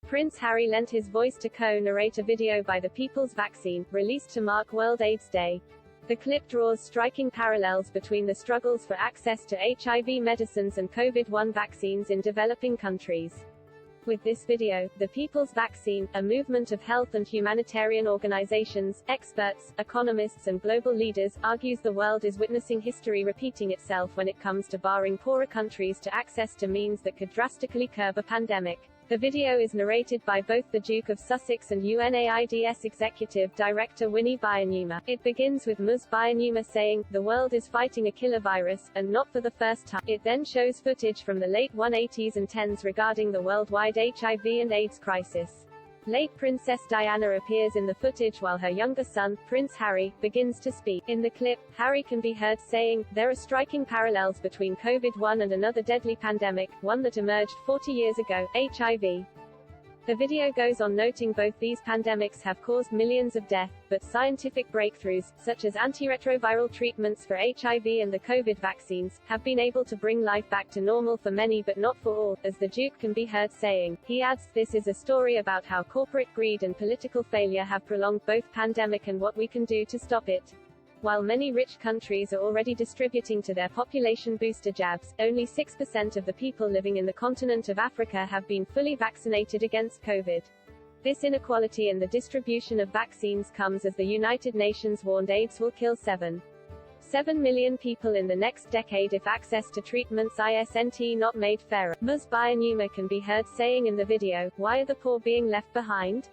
Prince Harry lent his voice to co-narrate a video by the People's Vaccine, released to mark World AIDS Day. The clip draws striking parallels between the struggles for access to HIV medicines and COVID-1 vaccines in developing countries. With this video, the People's Vaccine, a movement of health and humanitarian organizations, experts, economists and global leaders, argues the world is witnessing history repeating itself when it comes to barring poorer countries to access to means that could drastically curb a pandemic. The video is narrated by both the Duke of Sussex and UNAIDS Executive Director Winnie Byanyima. It begins with Ms. Byanyima saying, "The world is fighting a killer virus, and not for the first time." It then shows footage from the late 180s and 10s regarding the worldwide HIV and AIDS crisis. Late Princess Diana appears in the footage while her younger son, Prince Harry, begins to speak. In the clip, Harry can be heard saying, "There are striking parallels between COVID-1 and another deadly pandemic, one that emerged 40 years ago, HIV." The video goes on noting both these pandemics have caused millions of deaths, but scientific breakthroughs, such as antiretroviral treatments for HIV and the COVID vaccines, have been able to bring life back to normal for many but not for all, as the Duke can be heard saying. He adds, "This is a story about how corporate greed and political failure have prolonged both pandemic and what we can do to stop it." While many rich countries are already distributing to their population booster jabs, only 6% of the people living in the continent of Africa have been fully vaccinated against COVID. This inequality in the distribution of vaccines comes as the United Nations warned AIDS will kill 7 million people in the next decade if access to treatments isn't not made fairer. Ms. Byanyima can be heard saying in the video, "Why are the poor being left behind?"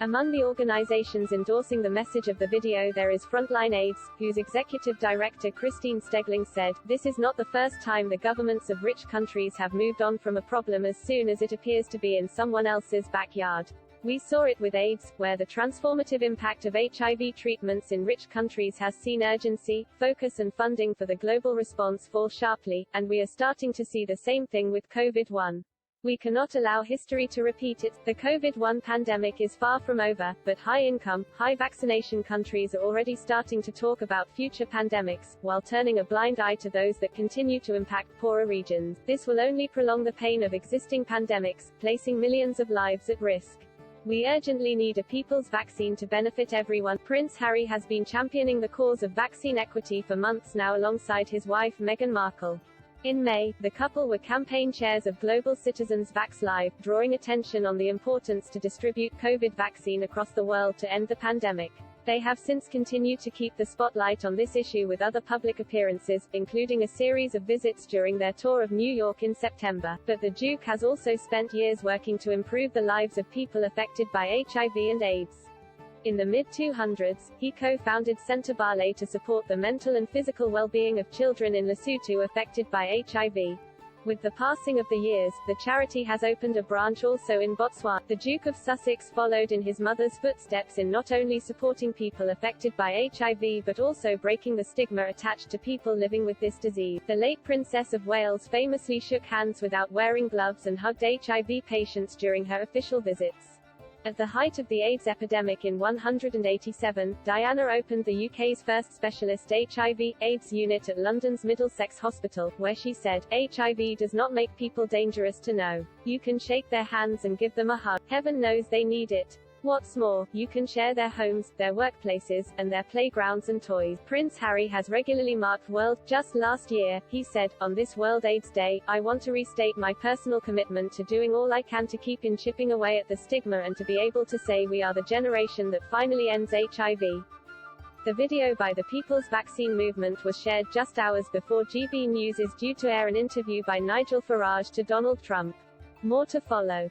Among the organizations endorsing the message of the video there is Frontline AIDS, whose executive director Christine Stegling said, "This is not the first time the governments of rich countries have moved on from a problem as soon as it appears to be in someone else's backyard. We saw it with AIDS, where the transformative impact of HIV treatments in rich countries has seen urgency, focus and funding for the global response fall sharply, and we are starting to see the same thing with COVID-1. We cannot allow history to repeat it. The COVID-1 pandemic is far from over, but high-income, high-vaccination countries are already starting to talk about future pandemics, while turning a blind eye to those that continue to impact poorer regions. This will only prolong the pain of existing pandemics, placing millions of lives at risk. We urgently need a people's vaccine to benefit everyone." Prince Harry has been championing the cause of vaccine equity for months now alongside his wife Meghan Markle. In May, the couple were campaign chairs of Global Citizens Vax Live, drawing attention on the importance to distribute COVID vaccine across the world to end the pandemic. They have since continued to keep the spotlight on this issue with other public appearances, including a series of visits during their tour of New York in September. But the Duke has also spent years working to improve the lives of people affected by HIV and AIDS. In the mid-200s, he co-founded Centre Barley to support the mental and physical well-being of children in Lesotho affected by HIV. With the passing of the years, the charity has opened a branch also in Botswana. The Duke of Sussex followed in his mother's footsteps in not only supporting people affected by HIV but also breaking the stigma attached to people living with this disease. The late Princess of Wales famously shook hands without wearing gloves and hugged HIV patients during her official visits. At the height of the AIDS epidemic in 187, Diana opened the UK's first specialist HIV/AIDS unit at London's Middlesex Hospital, where she said, "HIV does not make people dangerous to know. You can shake their hands and give them a hug. Heaven knows they need it. What's more, you can share their homes, their workplaces, and their playgrounds and toys." Prince Harry has regularly marked World. Just last year, he said, "On this World AIDS Day, I want to restate my personal commitment to doing all I can to keep in chipping away at the stigma and to be able to say we are the generation that finally ends HIV." The video by the People's Vaccine Movement was shared just hours before GB News is due to air an interview by Nigel Farage to Donald Trump. More to follow.